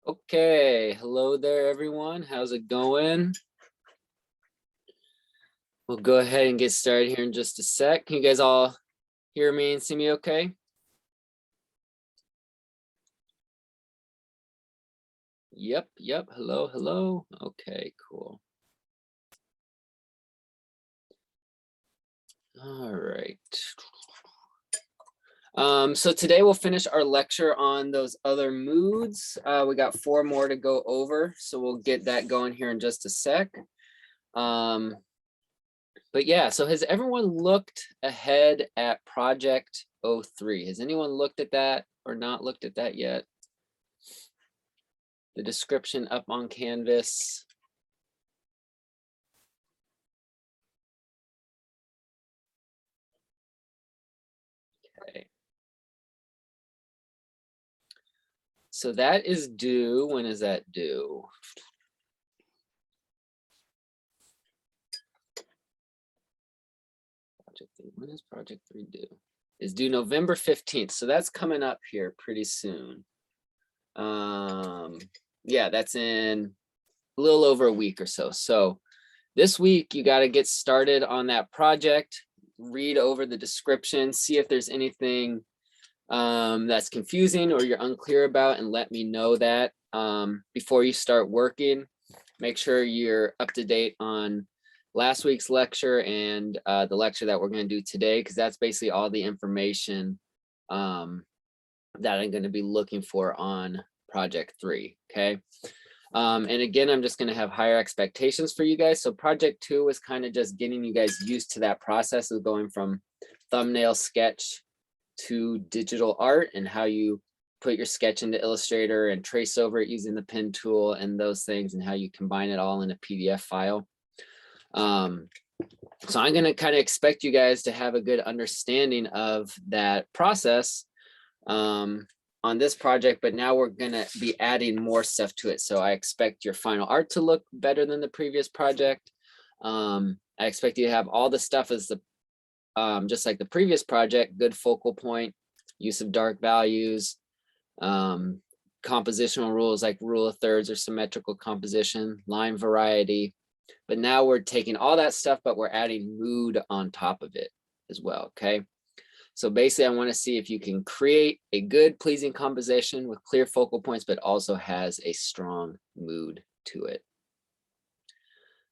Okay, hello there, everyone. How's it going? We'll go ahead and get started here in just a sec. Can you guys all hear me and see me okay? Yep. Hello, hello. Okay, cool. All right. So today we'll finish our lecture on those other moods. We got 4 more to go over, so we'll get that going here in just a sec. But yeah, so has everyone looked ahead at Project 03? Has anyone looked at that or not looked at that yet? The description up on Canvas. Okay. So that is due. When is that due? When is Project 3 due? Is due November 15th. So that's coming up here pretty soon. Yeah, that's in a little over a week or so. So this week you got to get started on that project, read over the description, see if there's anything that's confusing or you're unclear about, and let me know that before you start working. Make sure you're up to date on last week's lecture and the lecture that we're going to do today, because that's basically all the information that I'm going to be looking for on Project 3. Okay. And again, I'm just going to have higher expectations for you guys. So Project 2 was kind of just getting you guys used to that process of going from thumbnail sketch to digital art, and how you put your sketch into Illustrator and trace over it using the pen tool and those things, and how you combine it all in a PDF file. So I'm going to kind of expect you guys to have a good understanding of that process on this project, but now we're going to be adding more stuff to it. So I expect your final art to look better than the previous project. I expect you to have all the stuff as the just like the previous project: good focal point, use of dark values, compositional rules like rule of thirds or symmetrical composition, line variety. But now we're taking all that stuff, but we're adding mood on top of it as well. Okay. So basically, I want to see if you can create a good, pleasing composition with clear focal points, but also has a strong mood to it.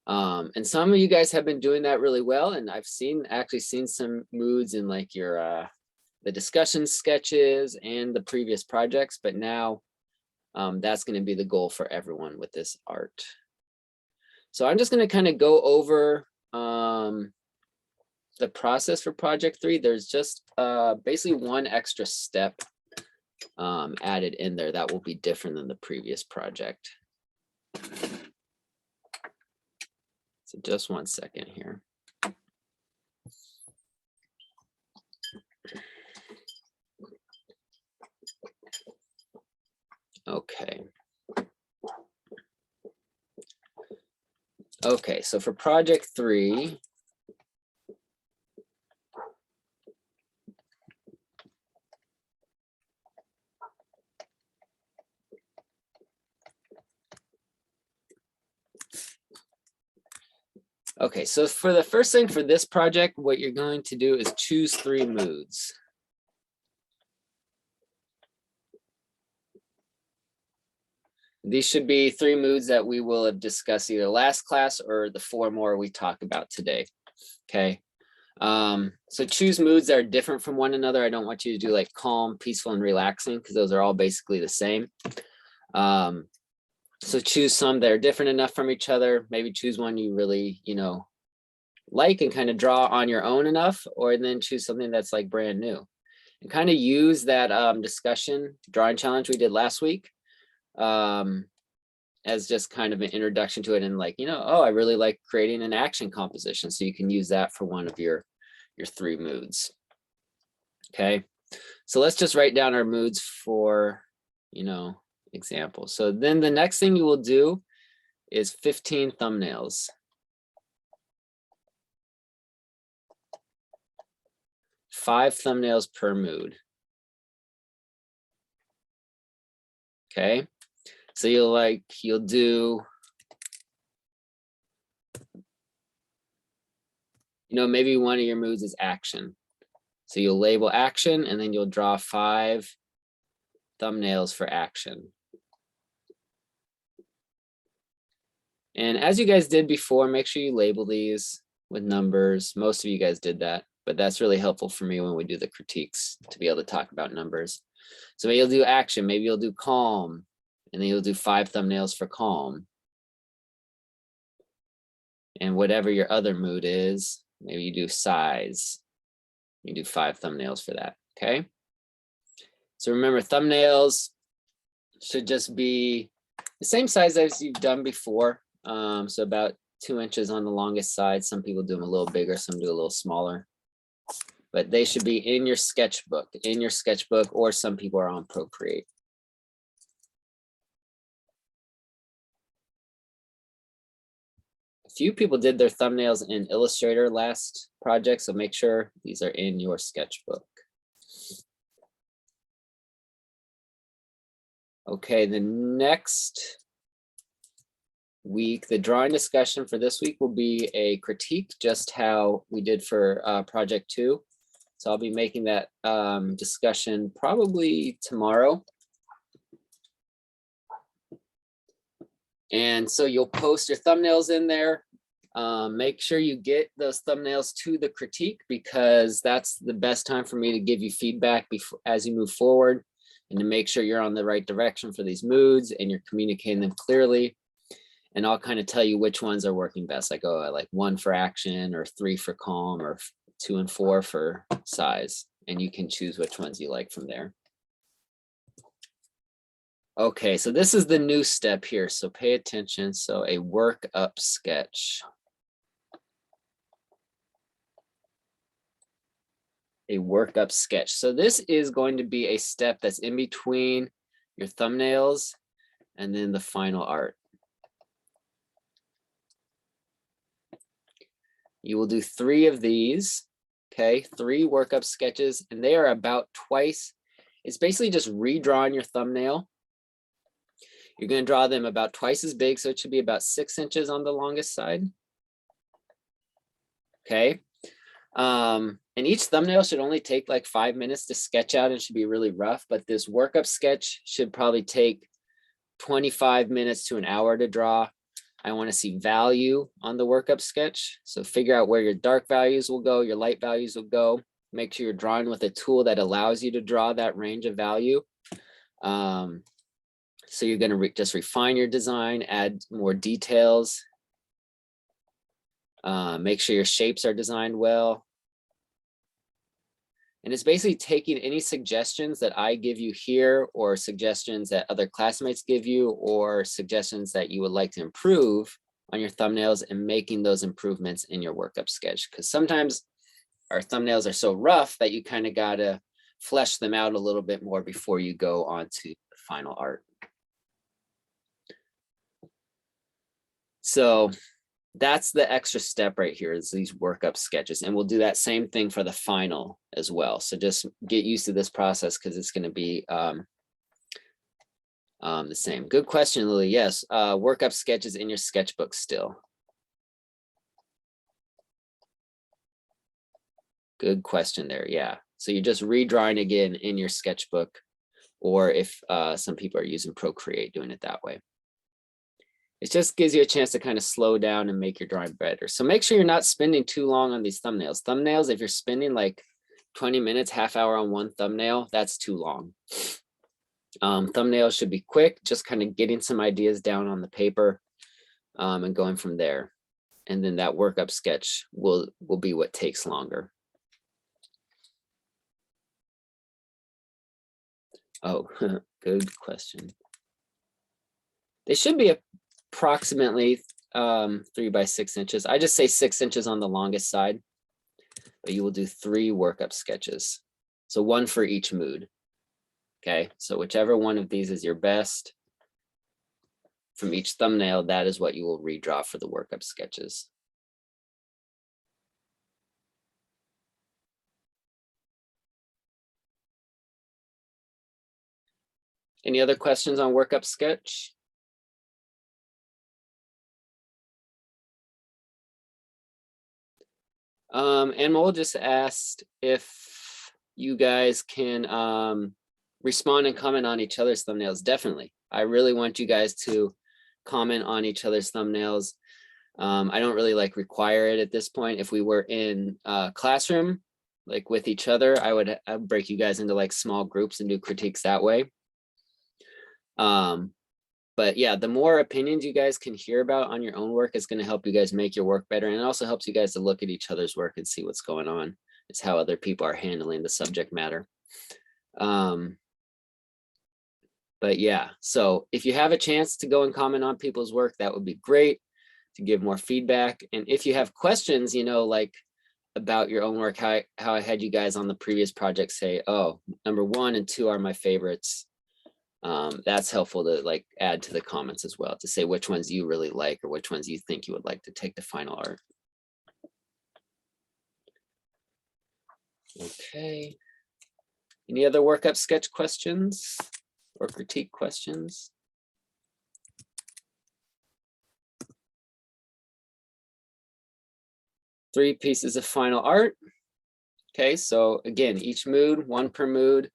And some of you guys have been doing that really well, and I've actually seen some moods in like your the discussion sketches and the previous projects, but now that's going to be the goal for everyone with this art. So I'm just going to kind of go over the process for Project 3. There's just basically one extra step added in there that will be different than the previous project. So just 1 second here. Okay. Okay, so for Project 3, okay, so for the first thing for this project, what you're going to do is choose 3 moods. These should be 3 moods that we will have discussed either last class or the 4 more we talk about today. Okay. So choose moods that are different from one another. I don't want you to do like calm, peaceful, and relaxing, because those are all basically the same. So choose some that are different enough from each other. Maybe choose one you really, like and kind of draw on your own enough, or then choose something that's like brand new. And kind of use that discussion drawing challenge we did last week as just kind of an introduction to it, and like, oh, I really like creating an action composition. So you can use that for one of your 3 moods. Okay, so let's just write down our moods for, example. So then the next thing you will do is 15 thumbnails. Five thumbnails per mood. Okay. So you'll do, maybe one of your moods is action. So you'll label action and then you'll draw 5 thumbnails for action. And as you guys did before, make sure you label these with numbers. Most of you guys did that, but that's really helpful for me when we do the critiques to be able to talk about numbers. So maybe you'll do action, maybe you'll do calm, and then you'll do 5 thumbnails for calm. And whatever your other mood is, maybe you do size. You do 5 thumbnails for that, okay? So remember, thumbnails should just be the same size as you've done before. So about 2 inches on the longest side. Some people do them a little bigger, some do a little smaller. But they should be in your sketchbook, or some people are on Procreate. A few people did their thumbnails in Illustrator last project, so make sure these are in your sketchbook. Okay, the next week, the drawing discussion for this week will be a critique, just how we did for project 2. So I'll be making that discussion probably tomorrow. And so you'll post your thumbnails in there. Make sure you get those thumbnails to the critique, because that's the best time for me to give you feedback as you move forward, and to make sure you're on the right direction for these moods and you're communicating them clearly. And I'll kind of tell you which ones are working best. Like, oh, I like 1 for action, or 3 for calm, or 2 and 4 for size. And you can choose which ones you like from there. Okay, so this is the new step here, so pay attention. So a workup sketch. A workup sketch. So this is going to be a step that's in between your thumbnails and then the final art. You will do 3 of these, okay? 3 workup sketches, and they are about twice. It's basically just redrawing your thumbnail. You're going to draw them about twice as big, so it should be about 6 inches on the longest side. Okay. And each thumbnail should only take like 5 minutes to sketch out and should be really rough, but this workup sketch should probably take 25 minutes to an hour to draw. I want to see value on the workup sketch. So figure out where your dark values will go, your light values will go. Make sure you're drawing with a tool that allows you to draw that range of value. So you're going to just refine your design, add more details. Make sure your shapes are designed well. And it's basically taking any suggestions that I give you here, or suggestions that other classmates give you, or suggestions that you would like to improve on your thumbnails, and making those improvements in your workup sketch. Because sometimes our thumbnails are so rough that you kind of got to flesh them out a little bit more before you go on to the final art. So that's the extra step right here, is these workup sketches. And we'll do that same thing for the final as well. So just get used to this process, because it's going to be the same. Good question, Lily. Yes, workup sketches in your sketchbook still. Good question there. Yeah. So you're just redrawing again in your sketchbook, or if some people are using Procreate, doing it that way. It just gives you a chance to kind of slow down and make your drawing better. So make sure you're not spending too long on these thumbnails. Thumbnails, if you're spending like 20 minutes, half hour on one thumbnail, that's too long. Thumbnails should be quick, just kind of getting some ideas down on the paper and going from there. And then that workup sketch will be what takes longer. Oh, good question. They should be approximately 3 by 6 inches. I just say 6 inches on the longest side, but you will do 3 workup sketches. So 1 for each mood. Okay, so whichever one of these is your best from each thumbnail, that is what you will redraw for the workup sketches. Any other questions on workup sketch? And we'll just ask if you guys can respond and comment on each other's thumbnails. Definitely. I really want you guys to comment on each other's thumbnails. I don't really like require it at this point. If we were in a classroom, like with each other, I'd break you guys into like small groups and do critiques that way. But yeah, the more opinions you guys can hear about on your own work is going to help you guys make your work better. And it also helps you guys to look at each other's work and see what's going on. It's how other people are handling the subject matter. But yeah, so if you have a chance to go and comment on people's work, that would be great to give more feedback. And if you have questions, you know, like about your own work, how I had you guys on the previous project say, oh, number 1 and 2 are my favorites. That's helpful to like add to the comments as well, to say which ones you really like or which ones you think you would like to take to final art. Okay. Any other workup sketch questions or critique questions? Three pieces of final art. Okay, so again, each mood, 1 per mood.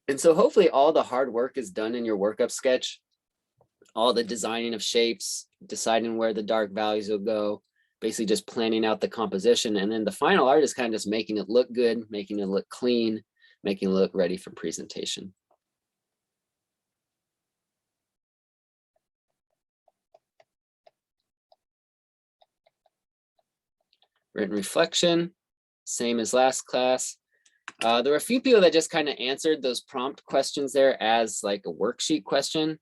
And so hopefully all the hard work is done in your workup sketch, all the designing of shapes, deciding where the dark values will go, basically just planning out the composition. And then the final art is kind of just making it look good, making it look clean, making it look ready for presentation. Written reflection, same as last class. There were a few people that just kind of answered those prompt questions there as like a worksheet question.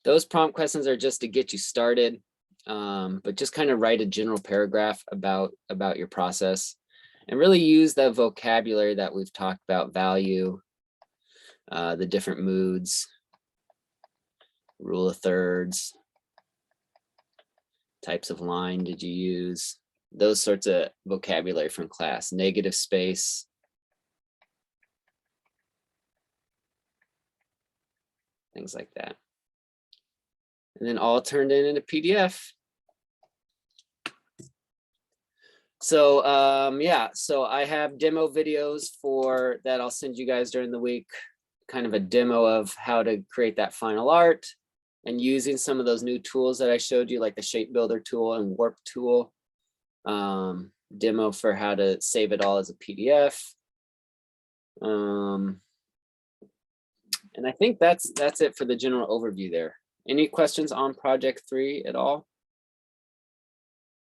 Those prompt questions are just to get you started, but just kind of write a general paragraph about your process and really use that vocabulary that we've talked about: value, the different moods, rule of thirds, types of line did you use, those sorts of vocabulary from class, negative space. Things like that. And then all turned in a PDF. So yeah, so I have demo videos for that I'll send you guys during the week, kind of a demo of how to create that final art and using some of those new tools that I showed you, like the shape builder tool and warp tool. Demo for how to save it all as a PDF. And I think that's it for the general overview there. Any questions on project 3 at all?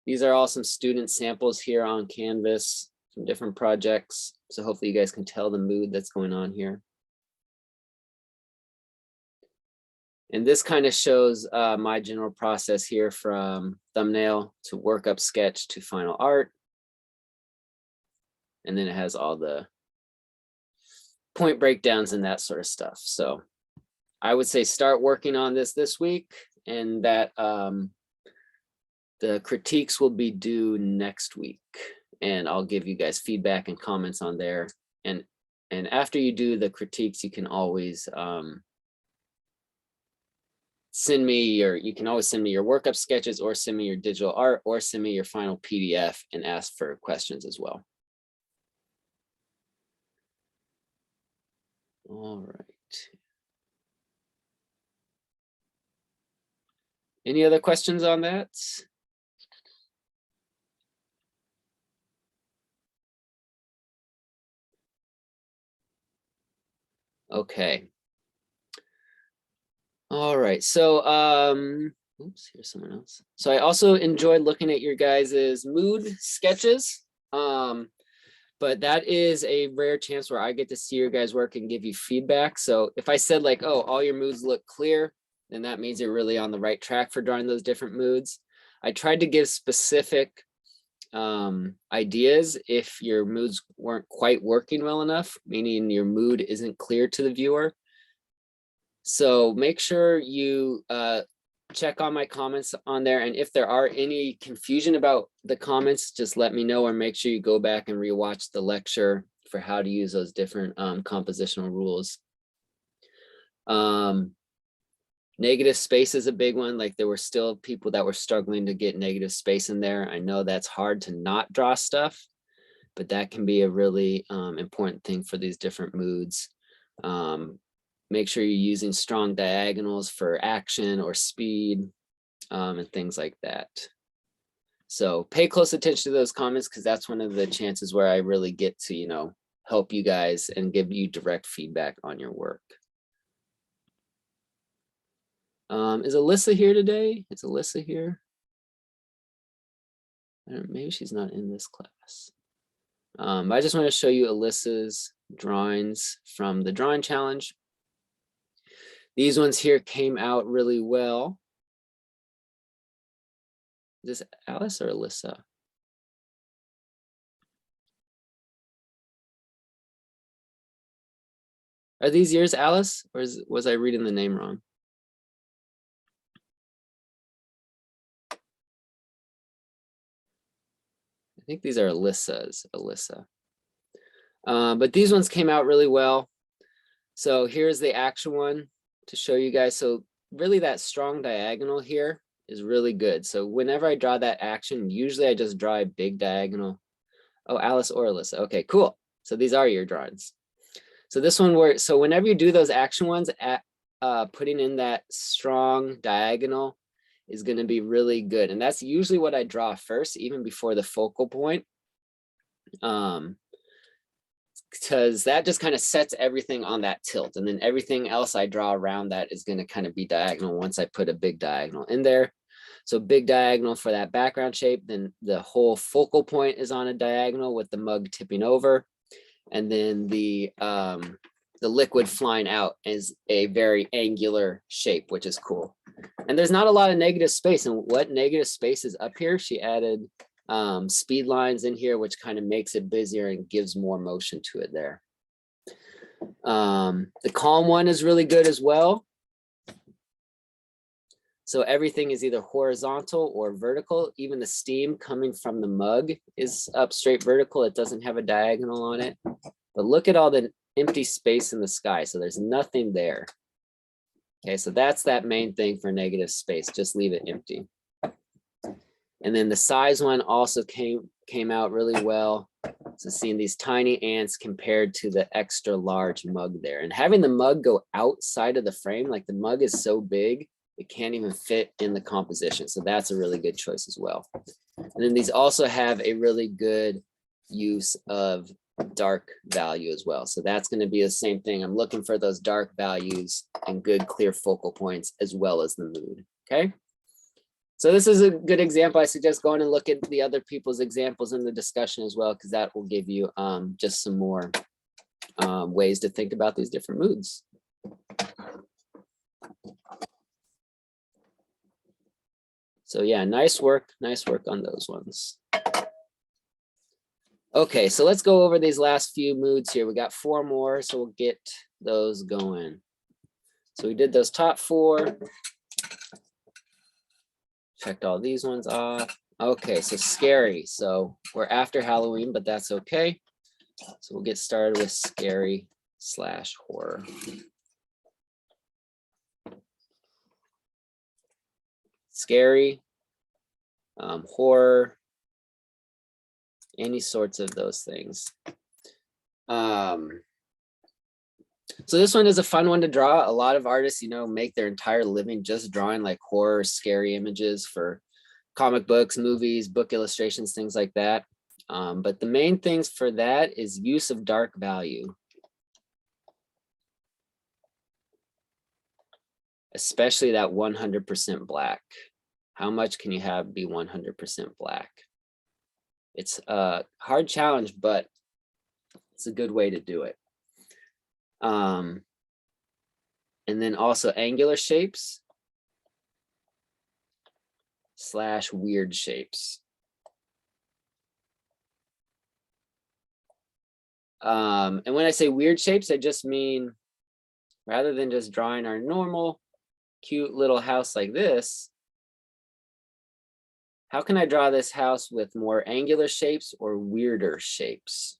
These are all some student samples here on Canvas from different projects. So hopefully you guys can tell the mood that's going on here. And this kind of shows my general process here from thumbnail to workup sketch to final art. And then it has all the point breakdowns and that sort of stuff. So I would say start working on this week, and that the critiques will be due next week, and I'll give you guys feedback and comments on there. And after you do the critiques, you can always send me your workup sketches, or send me your digital art, or send me your final PDF and ask for questions as well. All right. Any other questions on that? Okay. All right. So oops, here's someone else. So I also enjoyed looking at your guys's mood sketches. But that is a rare chance where I get to see your guys' work and give you feedback. So if I said like, oh, all your moods look clear, then that means you're really on the right track for drawing those different moods. I tried to give specific ideas if your moods weren't quite working well enough, meaning your mood isn't clear to the viewer. So make sure you check on my comments on there, and if there are any confusion about the comments, just let me know, or make sure you go back and rewatch the lecture for how to use those different compositional rules. Negative space is a big one. Like there were still people that were struggling to get negative space in there. I know that's hard to not draw stuff, but that can be a really important thing for these different moods. Make sure you're using strong diagonals for action or speed and things like that. So pay close attention to those comments because that's one of the chances where I really get to, you know, help you guys and give you direct feedback on your work. Is Alyssa here today? Is Alyssa here? Maybe she's not in this class. I just want to show you Alyssa's drawings from the drawing challenge. These ones here came out really well. Is this Alice or Alyssa? Are these yours, Alice, or was I reading the name wrong? I think these are Alyssa's, Alyssa. But these ones came out really well. So here's the actual one to show you guys. So really that strong diagonal here is really good. So whenever I draw that action, usually I just draw a big diagonal. Oh, Alice or Alyssa. Okay, cool. So these are your drawings. So this one works. So whenever you do those action ones, putting in that strong diagonal is going to be really good. And that's usually what I draw first, even before the focal point. Because that just kind of sets everything on that tilt. And then everything else I draw around that is going to kind of be diagonal once I put a big diagonal in there. So big diagonal for that background shape, then the whole focal point is on a diagonal with the mug tipping over. And then the liquid flying out is a very angular shape, which is cool. And there's not a lot of negative space. And what negative space is up here? She added speed lines in here, which kind of makes it busier and gives more motion to it there. The calm one is really good as well. So everything is either horizontal or vertical. Even the steam coming from the mug is up straight vertical. It doesn't have a diagonal on it. But look at all the empty space in the sky. So there's nothing there. Okay, so that's that main thing for negative space. Just leave it empty. And then the size one also came out really well. So seeing these tiny ants compared to the extra large mug there. And having the mug go outside of the frame, like the mug is so big, it can't even fit in the composition. So that's a really good choice as well. And then these also have a really good use of dark value as well. So that's going to be the same thing. I'm looking for those dark values and good clear focal points as well as the mood. Okay. So this is a good example. I suggest going and look at the other people's examples in the discussion as well, because that will give you just some more ways to think about these different moods. So yeah, nice work on those ones. Okay, so let's go over these last few moods here. We got 4 more, so we'll get those going. So we did those top 4. Checked all these ones off. Okay, so scary. So we're after Halloween, but that's okay. So we'll get started with scary / horror. Scary, horror, any sorts of those things. So this one is a fun one to draw. A lot of artists, make their entire living just drawing like horror, scary images for comic books, movies, book illustrations, things like that. But the main things for that is use of dark value. Especially that 100% black. How much can you have be 100% black? It's a hard challenge, but it's a good way to do it. And then also angular shapes / weird shapes. And when I say weird shapes, I just mean rather than just drawing our normal cute little house like this, how can I draw this house with more angular shapes or weirder shapes?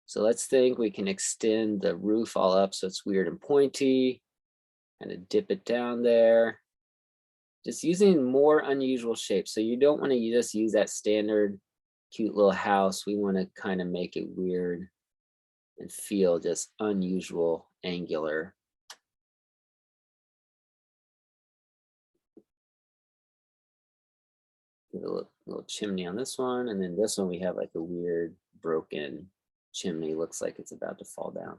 So let's think we can extend the roof all up so it's weird and pointy. Kind of dip it down there. Just using more unusual shapes. So you don't want to just use that standard cute little house. We want to kind of make it weird and feel just unusual, angular. Give a little chimney on this one, and then this one we have like a weird broken chimney. Looks like it's about to fall down.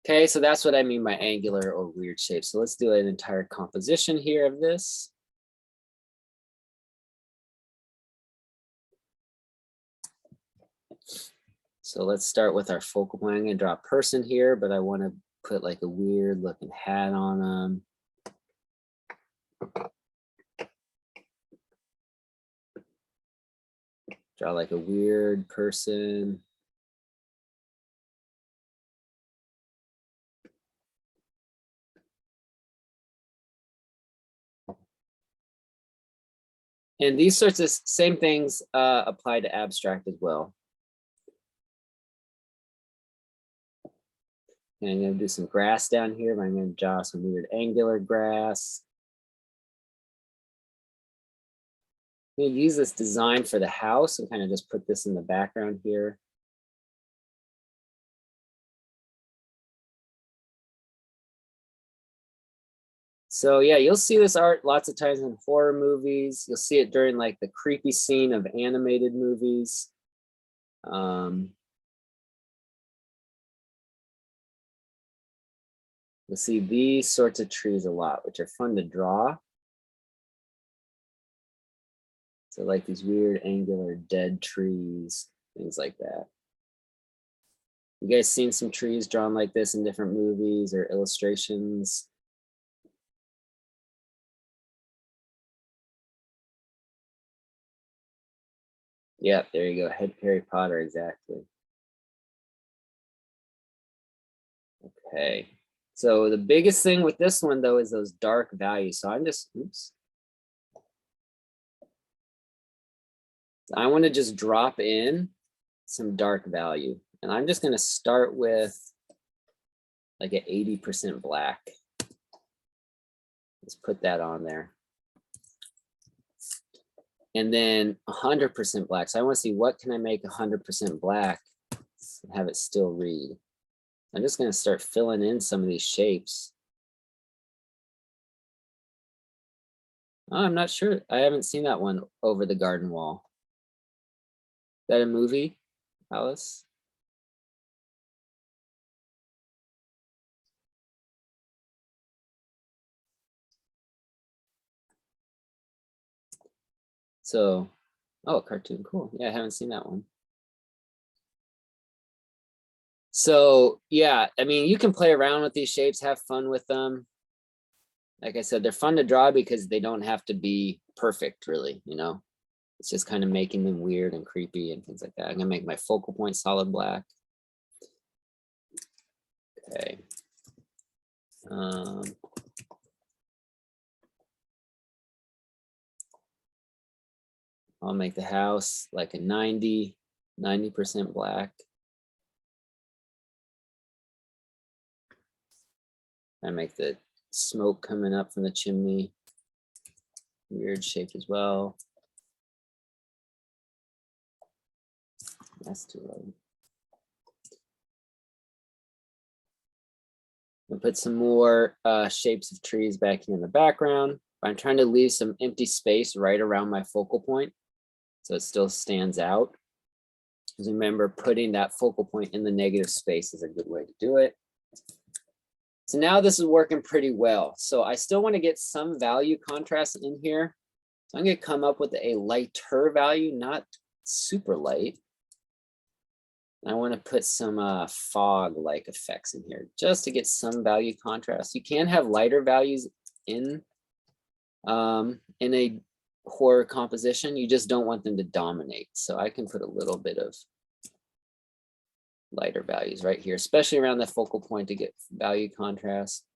Okay, so that's what I mean by angular or weird shape. So let's do an entire composition here of this. So let's start with our focal point. I'm going to draw a person here, but I want to put like a weird looking hat on them. Draw like a weird person. And these sorts of same things apply to abstract as well. And I'm going to do some grass down here, but I'm going to draw some weird angular grass. I'm going to use this design for the house and kind of just put this in the background here. So yeah, you'll see this art lots of times in horror movies. You'll see it during like the creepy scene of animated movies. You'll see these sorts of trees a lot, which are fun to draw. So like these weird angular dead trees, things like that. You guys seen some trees drawn like this in different movies or illustrations? Yeah, there you go. Harry Potter, exactly. Okay. So the biggest thing with this one though is those dark values. So I'm just, oops. I want to just drop in some dark value. And I'm just going to start with like an 80% black. Let's put that on there. And then 100% black. So I want to see what can I make 100% black and have it still read. I'm just going to start filling in some of these shapes. Oh, I'm not sure. I haven't seen that one, Over the Garden Wall. Is that a movie, Alice? So, oh, cartoon, cool. Yeah, I haven't seen that one. So yeah, I mean, you can play around with these shapes, have fun with them. Like I said, they're fun to draw because they don't have to be perfect, really, you know? It's just kind of making them weird and creepy and things like that. I'm gonna make my focal point solid black. Okay. I'll make the house like a 90% black. I make the smoke coming up from the chimney weird shape as well. That's too low. I'll put some more shapes of trees back here in the background. I'm trying to leave some empty space right around my focal point so it still stands out. Because remember, putting that focal point in the negative space is a good way to do it. So now this is working pretty well. So I still want to get some value contrast in here. So I'm going to come up with a lighter value, not super light. I want to put some fog-like effects in here just to get some value contrast. You can have lighter values in a horror composition. You just don't want them to dominate. So I can put a little bit of lighter values right here, especially around the focal point to get value contrast.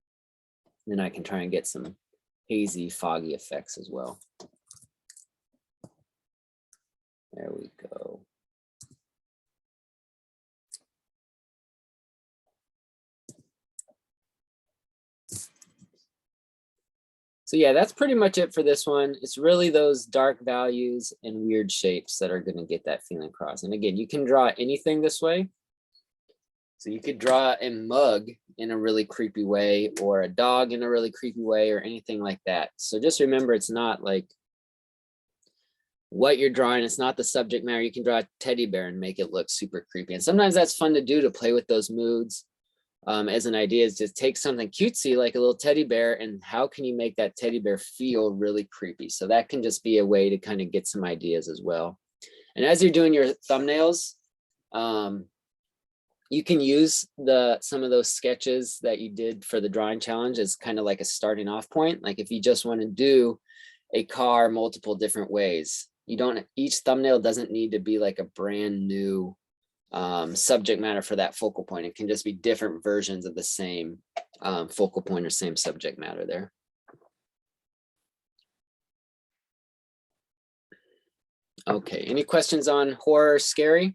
Then I can try and get some hazy, foggy effects as well. There we go. So yeah, that's pretty much it for this one. It's really those dark values and weird shapes that are going to get that feeling across. And again, you can draw anything this way. So you could draw a mug in a really creepy way, or a dog in a really creepy way, or anything like that. So just remember, it's not like what you're drawing. It's not the subject matter. You can draw a teddy bear and make it look super creepy. And sometimes that's fun to do, to play with those moods. As an idea is just take something cutesy like a little teddy bear, and how can you make that teddy bear feel really creepy? So that can just be a way to kind of get some ideas as well. And as you're doing your thumbnails, you can use some of those sketches that you did for the drawing challenge as kind of like a starting off point. Like if you just want to do a car multiple different ways, each thumbnail doesn't need to be like a brand new subject matter for that focal point. It can just be different versions of the same focal point or same subject matter there. Okay, any questions on horror, scary?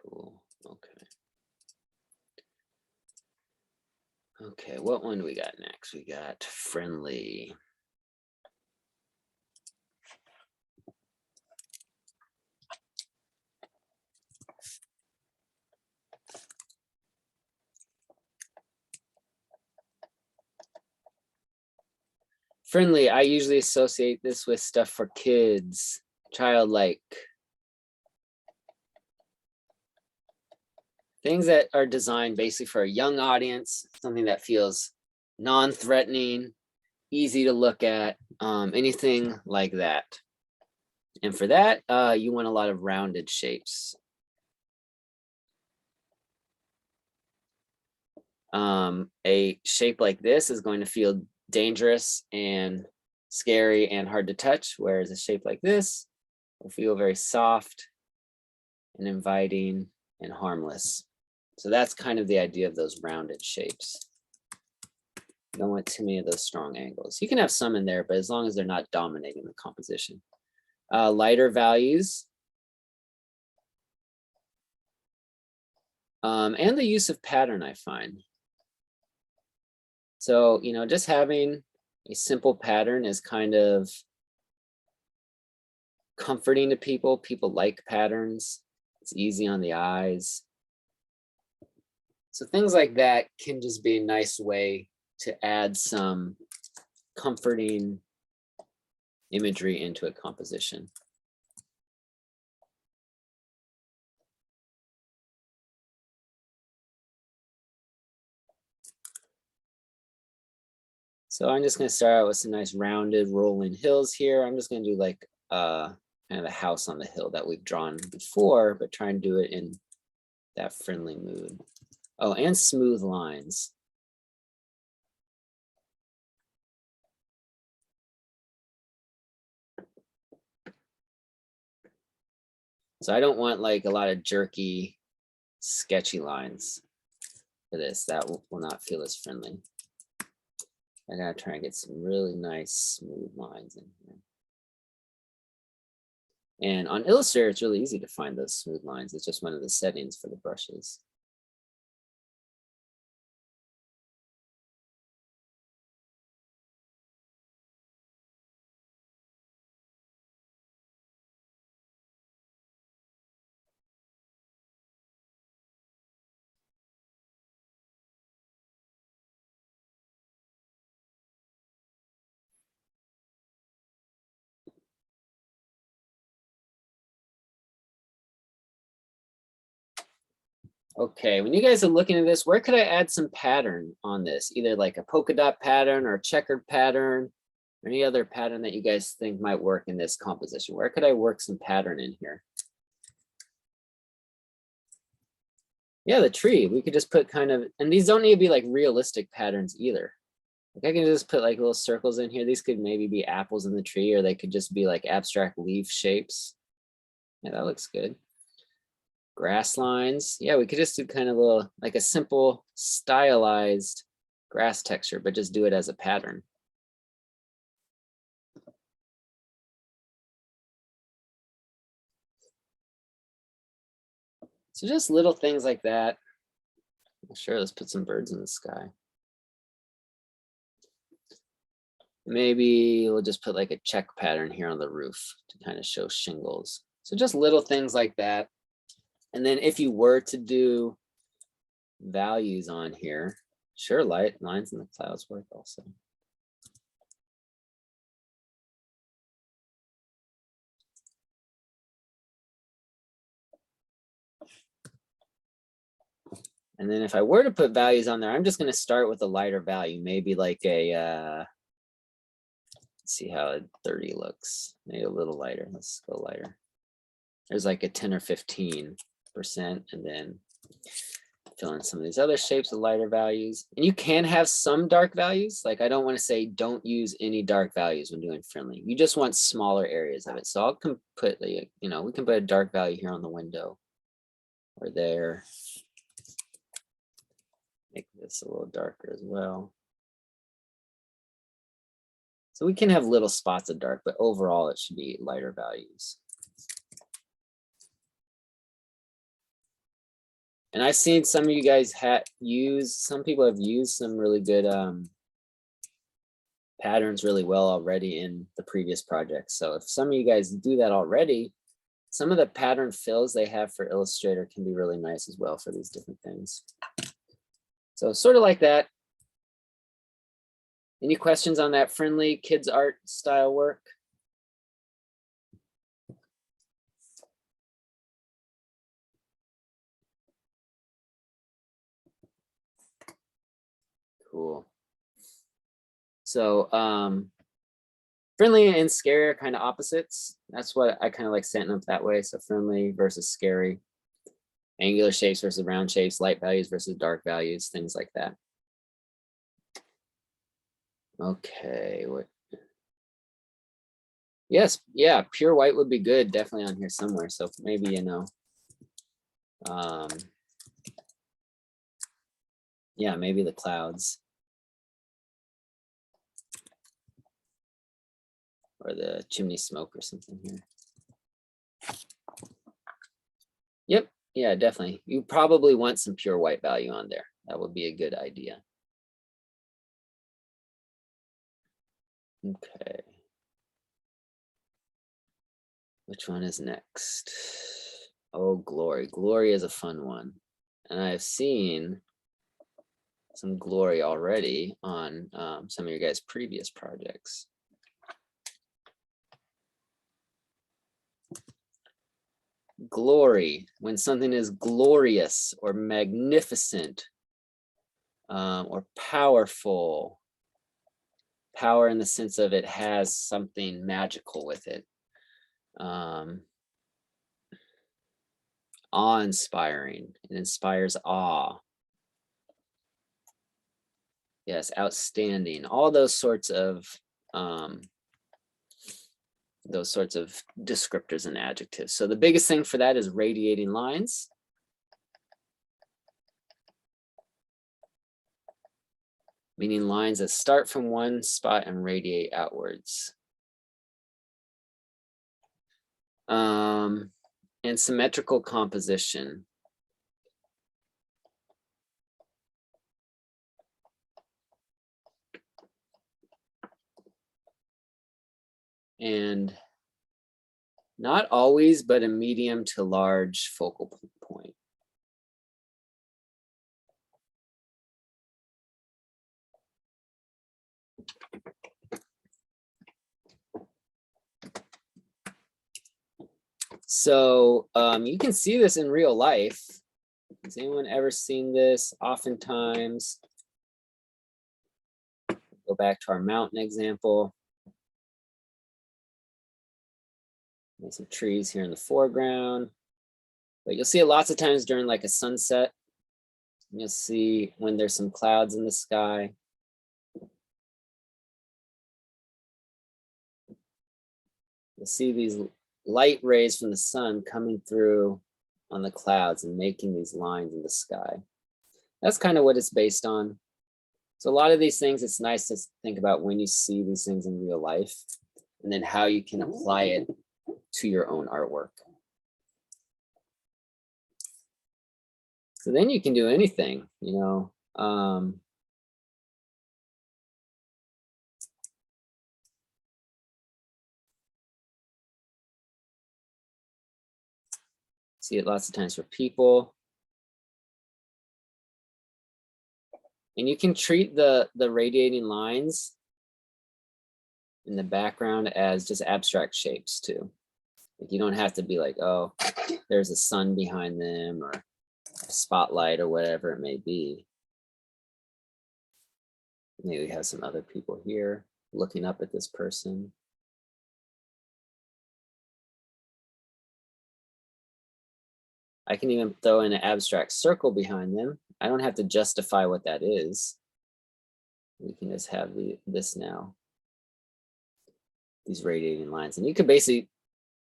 Cool, okay. Okay, what one do we got next? We got friendly. Friendly, I usually associate this with stuff for kids, childlike. Things that are designed basically for a young audience, something that feels non-threatening, easy to look at, anything like that. And for that, you want a lot of rounded shapes. A shape like this is going to feel dangerous and scary and hard to touch, whereas a shape like this will feel very soft and inviting and harmless. So that's kind of the idea of those rounded shapes. You don't want too many of those strong angles. You can have some in there, but as long as they're not dominating the composition. Lighter values. And the use of pattern, I find. So, just having a simple pattern is kind of comforting to people. People like patterns. It's easy on the eyes. So things like that can just be a nice way to add some comforting imagery into a composition. So I'm just going to start out with some nice rounded rolling hills here. I'm just going to do like kind of a house on the hill that we've drawn before, but try and do it in that friendly mood. Oh, and smooth lines. So I don't want like a lot of jerky, sketchy lines for this. That will not feel as friendly. I gotta try and get some really nice smooth lines in here. And on Illustrator, it's really easy to find those smooth lines. It's just one of the settings for the brushes. Okay, when you guys are looking at this, where could I add some pattern on this? Either like a polka dot pattern or a checkered pattern, or any other pattern that you guys think might work in this composition. Where could I work some pattern in here? Yeah, the tree. We could just put kind of, and these don't need to be like realistic patterns either. Like I can just put like little circles in here. These could maybe be apples in the tree, or they could just be like abstract leaf shapes. Yeah, that looks good. Grass lines. Yeah, we could just do kind of like a simple stylized grass texture, but just do it as a pattern. So just little things like that. Sure, let's put some birds in the sky. Maybe we'll just put like a check pattern here on the roof to kind of show shingles. So just little things like that. And then if you were to do values on here, sure, lines in the clouds work also. And then if I were to put values on there, I'm just going to start with a lighter value, maybe like a, let's see how a 30 looks, maybe a little lighter. Let's go lighter. There's like a 10 or 15%, and then fill in some of these other shapes with lighter values. And you can have some dark values. Like I don't want to say don't use any dark values when doing friendly. You just want smaller areas of it. So I'll put, we can put a dark value here on the window or there. Make this a little darker as well. So we can have little spots of dark, but overall it should be lighter values. And I've seen some of you guys some people have used some really good patterns really well already in the previous projects. So if some of you guys do that already, some of the pattern fills they have for Illustrator can be really nice as well for these different things. So sort of like that. Any questions on that friendly kids art style work? Cool. So friendly and scary are kind of opposites. That's what I kind of like setting up that way. So friendly versus scary, angular shapes versus round shapes, light values versus dark values, things like that. Okay. Yes, yeah, pure white would be good, definitely on here somewhere. So maybe, yeah, maybe the clouds. Or the chimney smoke or something here. Yep, yeah, definitely. You probably want some pure white value on there. That would be a good idea. Okay. Which one is next? Oh, glory. Glory is a fun one. And I've seen some glory already on some of your guys' previous projects. Glory, when something is glorious or magnificent or powerful. Power in the sense of it has something magical with it. Awe-inspiring. It inspires awe. Yes, outstanding. All those sorts of descriptors and adjectives. So the biggest thing for that is radiating lines. Meaning lines that start from one spot and radiate outwards. And symmetrical composition. And not always, but a medium to large focal point. So you can see this in real life. Has anyone ever seen this? Oftentimes, go back to our mountain example. There's some trees here in the foreground, but you'll see it lots of times during like a sunset. You'll see when there's some clouds in the sky. You'll see these light rays from the sun coming through on the clouds and making these lines in the sky. That's kind of what it's based on. So a lot of these things, it's nice to think about when you see these things in real life and then how you can apply it to your own artwork. So then you can do anything, you know. See it lots of times for people. And you can treat the radiating lines in the background as just abstract shapes too. Like you don't have to be like, oh, there's a sun behind them or a spotlight or whatever it may be. Maybe we have some other people here looking up at this person. I can even throw in an abstract circle behind them. I don't have to justify what that is. We can just have this now, these radiating lines. And you could basically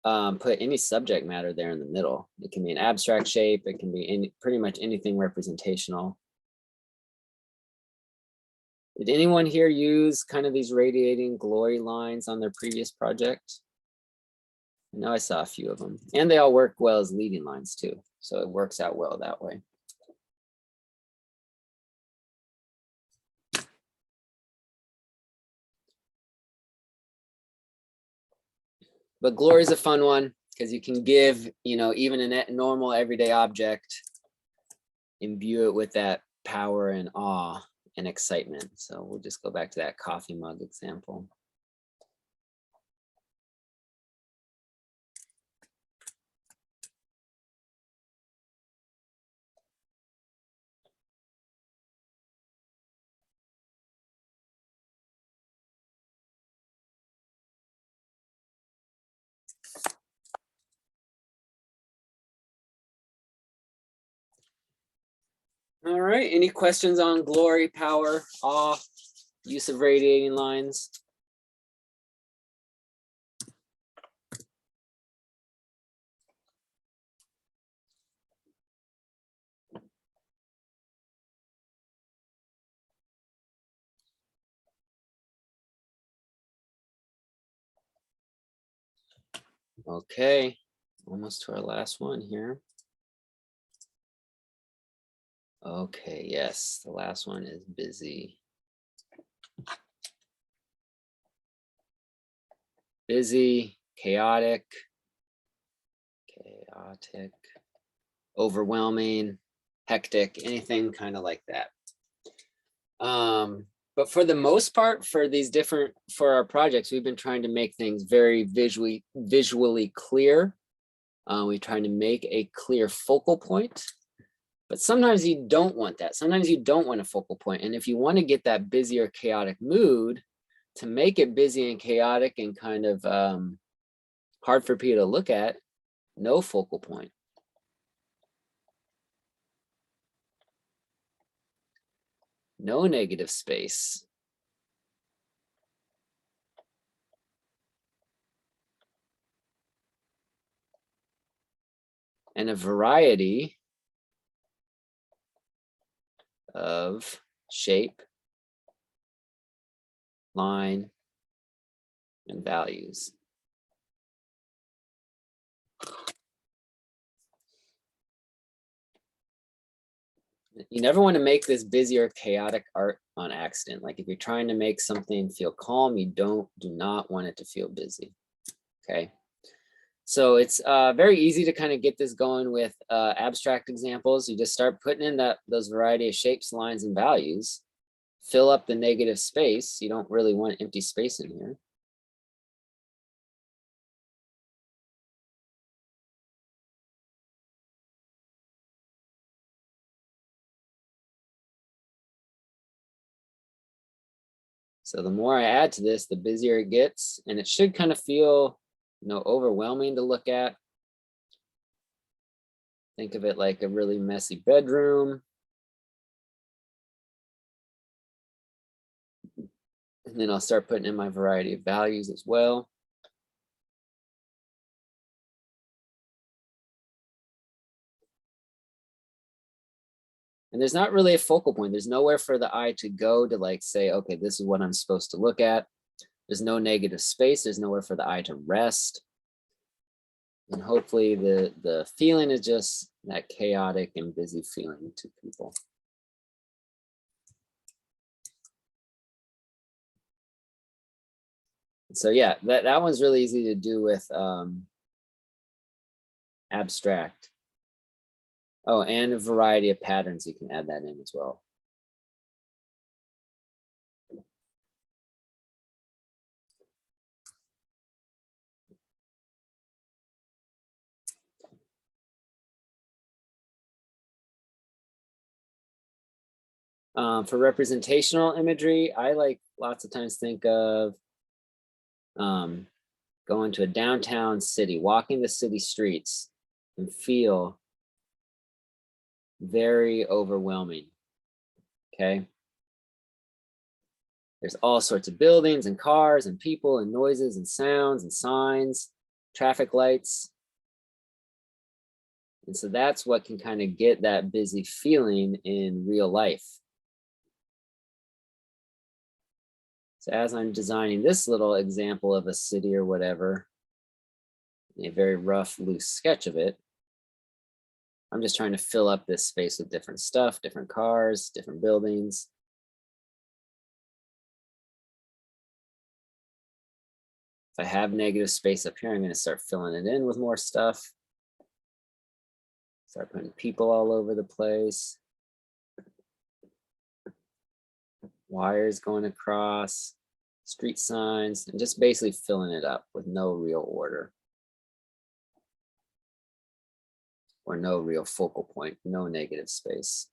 put any subject matter there in the middle. It can be an abstract shape. It can be pretty much anything representational. Did anyone here use kind of these radiating glory lines on their previous project? I know I saw a few of them, and they all work well as leading lines too. So it works out well that way. But glory is a fun one because you can give, you know, even a normal everyday object, imbue it with that power and awe and excitement. So we'll just go back to that coffee mug example. All right, any questions on glory, power, awe, use of radiating lines? Okay, almost to our last one here. Okay, yes, the last one is busy. Busy, chaotic, overwhelming, hectic, anything kind of like that. But for the most part, for our projects, we've been trying to make things very visually clear. We're trying to make a clear focal point. But sometimes you don't want that. Sometimes you don't want a focal point. And if you want to get that busy or chaotic mood, to make it busy and chaotic and kind of hard for people to look at, no focal point. No negative space. And a variety of shape, line, and values. You never want to make this busy or chaotic art on accident. Like if you're trying to make something feel calm, you do not want it to feel busy. Okay. So it's very easy to kind of get this going with abstract examples. You just start putting in those variety of shapes, lines, and values. Fill up the negative space. You don't really want empty space in here. So the more I add to this, the busier it gets, and it should kind of feel, you know, overwhelming to look at. Think of it like a really messy bedroom. And then I'll start putting in my variety of values as well. And there's not really a focal point. There's nowhere for the eye to go to like say, okay, this is what I'm supposed to look at. There's no negative space. There's nowhere for the eye to rest. And hopefully the feeling is just that chaotic and busy feeling to people. So yeah, that one's really easy to do with abstract. Oh, and a variety of patterns, you can add that in as well. For representational imagery, I like lots of times think of going to a downtown city, walking the city streets and feel very overwhelming, okay? There's all sorts of buildings and cars and people and noises and sounds and signs, traffic lights. And so that's what can kind of get that busy feeling in real life. So as I'm designing this little example of a city or whatever, a very rough, loose sketch of it, I'm just trying to fill up this space with different stuff, different cars, different buildings. If I have negative space up here, I'm going to start filling it in with more stuff. Start putting people all over the place. Wires going across, street signs, and just basically filling it up with no real order. Or no real focal point, no negative space.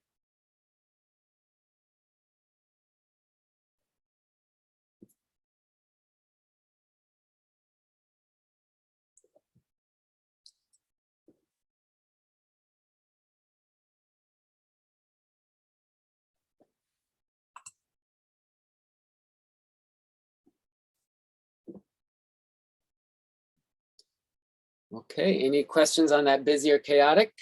Okay, any questions on that busy or chaotic?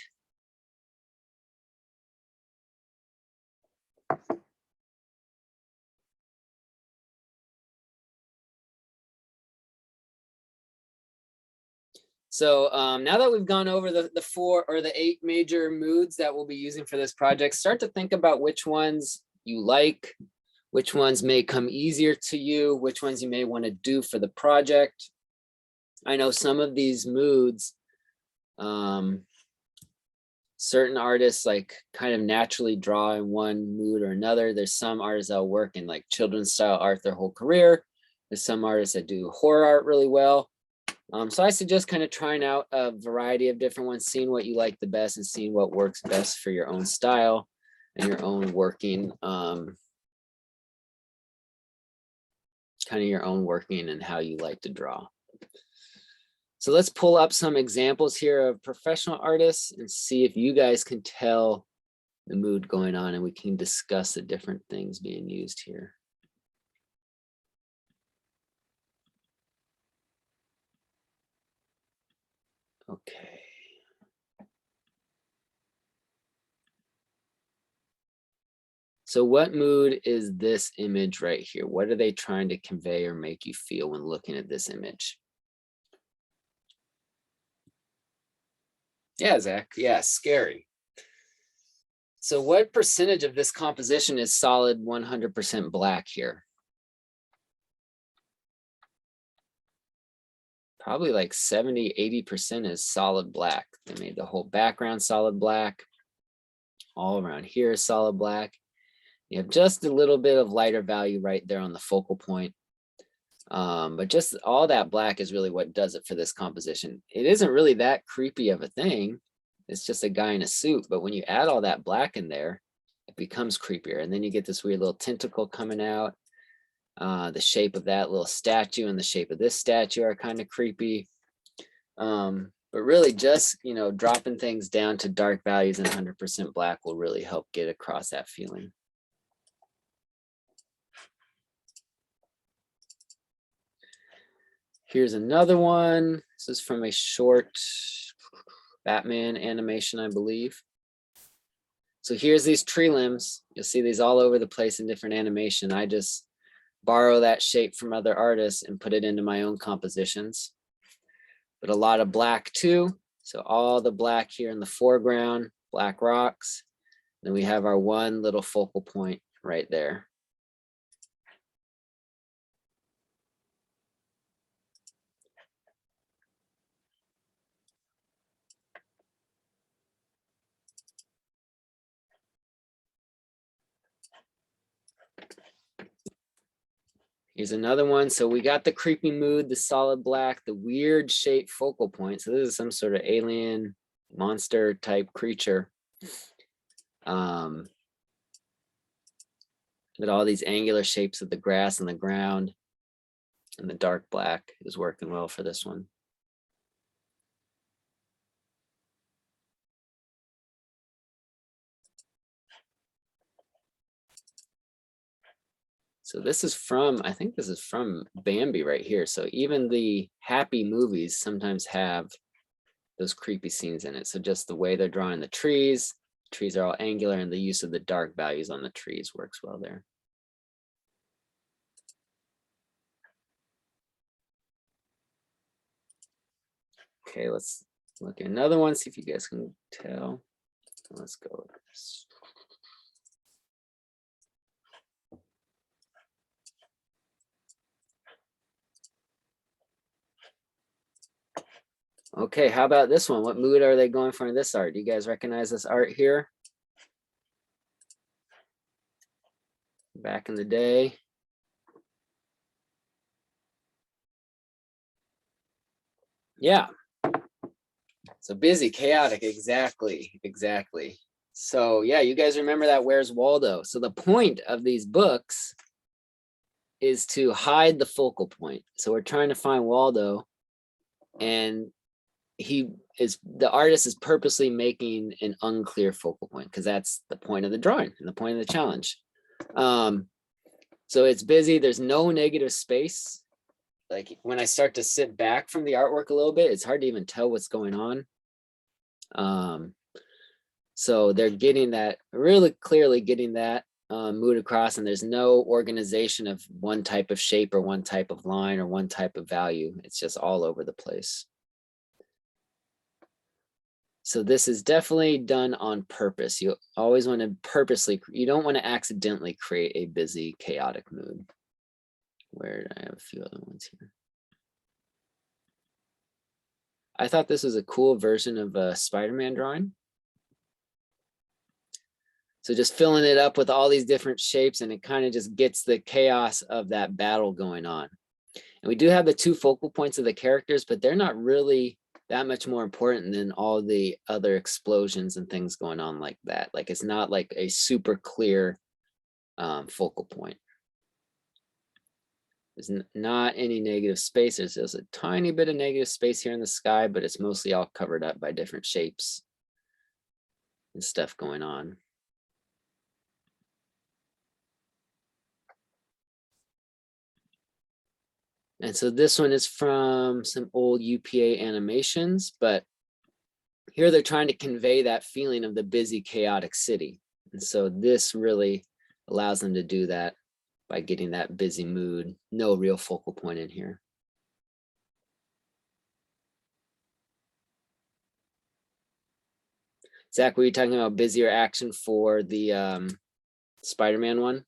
So now that we've gone over the 4 or the 8 major moods that we'll be using for this project, start to think about which ones you like, which ones may come easier to you, which ones you may want to do for the project. I know some of these moods, certain artists like kind of naturally draw in one mood or another. There's some artists that'll work in like children's style art their whole career. There's some artists that do horror art really well. So I suggest kind of trying out a variety of different ones, seeing what you like the best and seeing what works best for your own style and your own working, kind of your own working and how you like to draw. So let's pull up some examples here of professional artists and see if you guys can tell the mood going on, and we can discuss the different things being used here. Okay. So what mood is this image right here? What are they trying to convey or make you feel when looking at this image? Yeah, Zach. Yeah, scary. So what percentage of this composition is solid 100% black here? Probably like 70, 80% is solid black. They made the whole background solid black. All around here is solid black. You have just a little bit of lighter value right there on the focal point. But just all that black is really what does it for this composition. It isn't really that creepy of a thing. It's just a guy in a suit. But when you add all that black in there, it becomes creepier. And then you get this weird little tentacle coming out. The shape of that little statue and the shape of this statue are kind of creepy. But really just, you know, dropping things down to dark values and 100% black will really help get across that feeling. Here's another one. This is from a short Batman animation, I believe. So here's these tree limbs. You'll see these all over the place in different animation. I just borrow that shape from other artists and put it into my own compositions. but a lot of black too. So all the black here in the foreground, black rocks. Then we have our one little focal point right there. Here's another one. So we got the creepy mood, the solid black, the weird shaped focal point. So this is some sort of alien monster type creature. With all these angular shapes of the grass and the ground, and the dark black is working well for this one. So this is from, I think this is from Bambi right here. So even the happy movies sometimes have those creepy scenes in it. So just the way they're drawing the trees are all angular, and the use of the dark values on the trees works well there. Okay, let's look at another one, see if you guys can tell. Let's go with this. Okay, how about this one? What mood are they going for in this art? Do you guys recognize this art here? Back in the day. Yeah. So busy, chaotic, exactly. So yeah, you guys remember that Where's Waldo? So the point of these books is to hide the focal point. So we're trying to find Waldo, and the artist is purposely making an unclear focal point, because that's the point of the drawing and the point of the challenge. So it's busy, there's no negative space. Like when I start to sit back from the artwork a little bit, it's hard to even tell what's going on. So they're getting that, really clearly getting that mood across, and there's no organization of one type of shape or one type of line or one type of value. It's just all over the place. So this is definitely done on purpose. You always want to purposely, you don't want to accidentally create a busy, chaotic mood. Where did I have a few other ones here? I thought this was a cool version of a Spider-Man drawing. So just filling it up with all these different shapes, and it kind of just gets the chaos of that battle going on. And we do have the two focal points of the characters, but they're not really that much more important than all the other explosions and things going on like that. Like it's not like a super clear focal point. There's not any negative space. There's a tiny bit of negative space here in the sky, but it's mostly all covered up by different shapes and stuff going on. And so this one is from some old UPA animations, but here they're trying to convey that feeling of the busy, chaotic city. And so this really allows them to do that by getting that busy mood. No real focal point in here. Zach, were you talking about busier action for the Spider-Man one?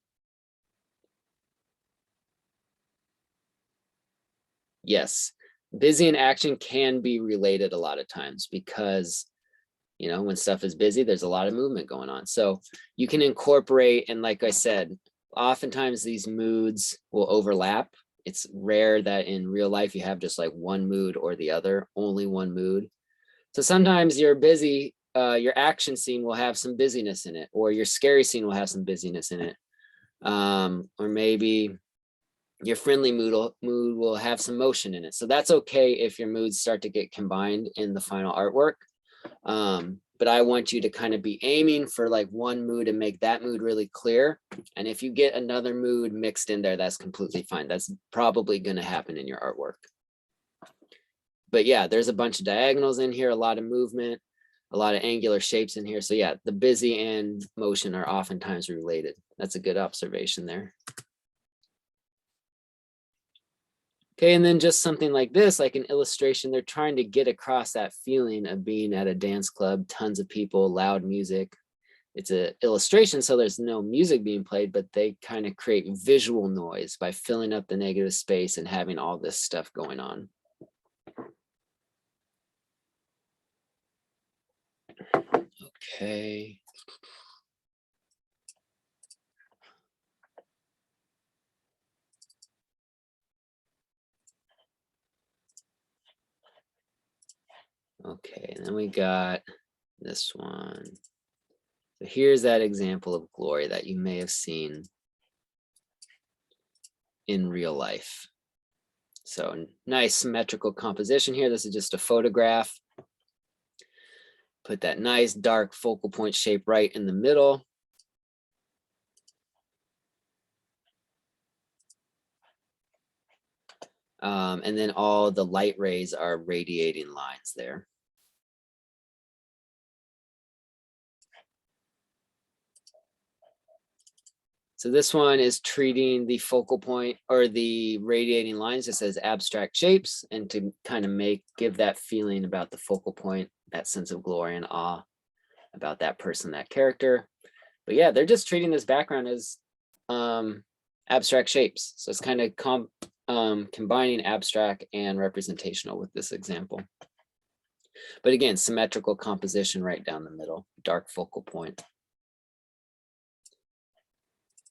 Yes, busy and action can be related a lot of times, because you know, when stuff is busy, there's a lot of movement going on. So you can incorporate, and like I said, oftentimes these moods will overlap. It's rare that in real life you have just like one mood or the other, only one mood. So sometimes you're busy, your action scene will have some busyness in it, or your scary scene will have some busyness in it. Or maybe your friendly mood will have some motion in it. So that's okay if your moods start to get combined in the final artwork. But I want you to kind of be aiming for like one mood and make that mood really clear. And if you get another mood mixed in there, that's completely fine. That's probably going to happen in your artwork. But yeah, there's a bunch of diagonals in here, a lot of movement, a lot of angular shapes in here. So yeah, the busy and motion are oftentimes related. That's a good observation there. Okay, and then just something like this, like an illustration, they're trying to get across that feeling of being at a dance club, tons of people, loud music. It's an illustration, so there's no music being played, but they kind of create visual noise by filling up the negative space and having all this stuff going on. Okay. Okay, and then we got this one. So here's that example of glory that you may have seen in real life. So nice symmetrical composition here. This is just a photograph. Put that nice dark focal point shape right in the middle. And then all the light rays are radiating lines there. So this one is treating the focal point or the radiating lines just as abstract shapes, and to kind of give that feeling about the focal point, that sense of glory and awe about that person, that character. But yeah, they're just treating this background as abstract shapes. So it's kind of combining abstract and representational with this example. But again, symmetrical composition right down the middle, dark focal point.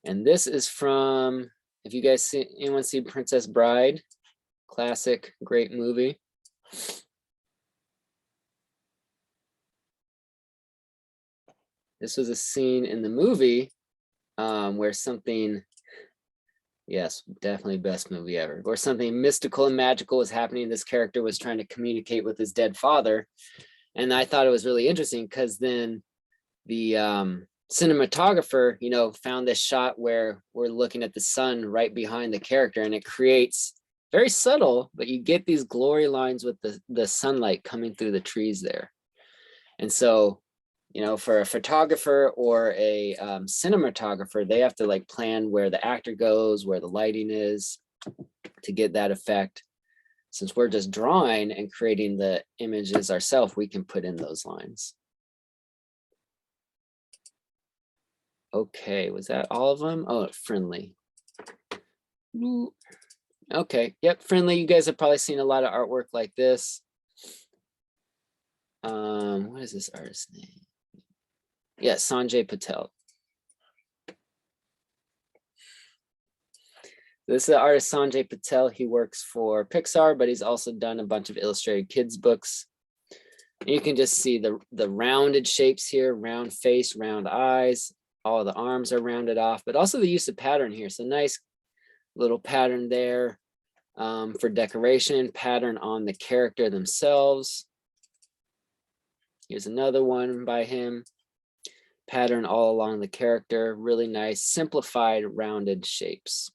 And this is from, if you guys see, anyone see Princess Bride? Classic, great movie. This was a scene in the movie where something, yes, definitely best movie ever, where something mystical and magical was happening. This character was trying to communicate with his dead father. And I thought it was really interesting because then the cinematographer, found this shot where we're looking at the sun right behind the character, and it creates very subtle, but you get these glory lines with the sunlight coming through the trees there. And so, for a photographer or a cinematographer, they have to like plan where the actor goes, where the lighting is to get that effect. Since we're just drawing and creating the images ourselves, we can put in those lines. Okay, was that all of them? Oh, friendly. Okay, yep, friendly. You guys have probably seen a lot of artwork like this. What is this artist's name? Yeah, Sanjay Patel. This is the artist Sanjay Patel. He works for Pixar, but he's also done a bunch of illustrated kids books. And you can just see the rounded shapes here, round face, round eyes. All the arms are rounded off, but also the use of pattern here. So nice little pattern there for decoration, pattern on the character themselves. Here's another one by him. Pattern all along the character, really nice, simplified, rounded shapes.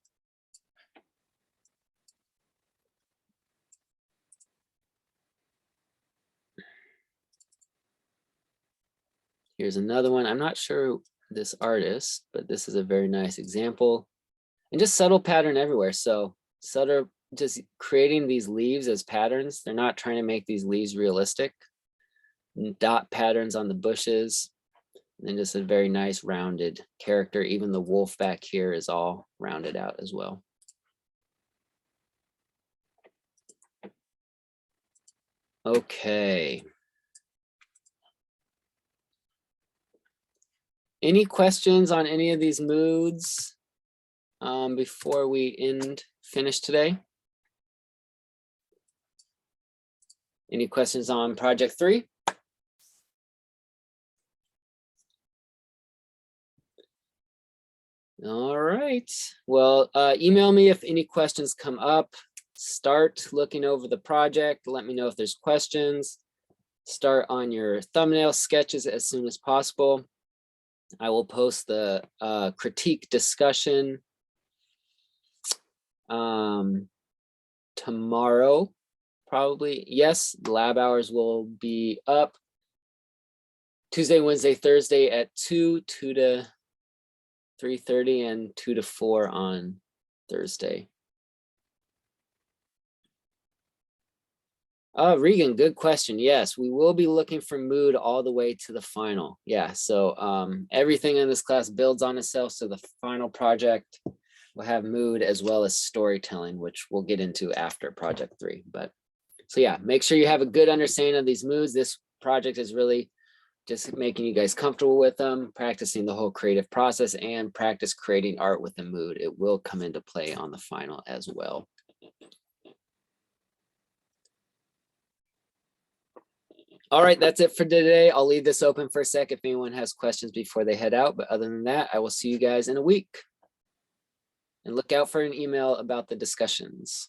Here's another one. I'm not sure this artist, but this is a very nice example. And just subtle pattern everywhere. So subtle, just creating these leaves as patterns. They're not trying to make these leaves realistic. Dot patterns on the bushes. And then just a very nice rounded character. Even the wolf back here is all rounded out as well. Okay. Any questions on any of these moods before we finish today? Any questions on project 3? All right. Well, email me if any questions come up. Start looking over the project. Let me know if there's questions. Start on your thumbnail sketches as soon as possible. I will post the critique discussion tomorrow, probably. Yes, the lab hours will be up Tuesday, Wednesday, Thursday at 2 to 3:30, and 2 to 4 on Thursday. Regan, good question. Yes, we will be looking for mood all the way to the final. Yeah, so everything in this class builds on itself. So the final project will have mood as well as storytelling, which we'll get into after project 3. But so yeah, make sure you have a good understanding of these moods. This project is really just making you guys comfortable with them, practicing the whole creative process, and practice creating art with the mood. It will come into play on the final as well. All right, that's it for today. I'll leave this open for a sec if anyone has questions before they head out. But other than that, I will see you guys in a week. And look out for an email about the discussions.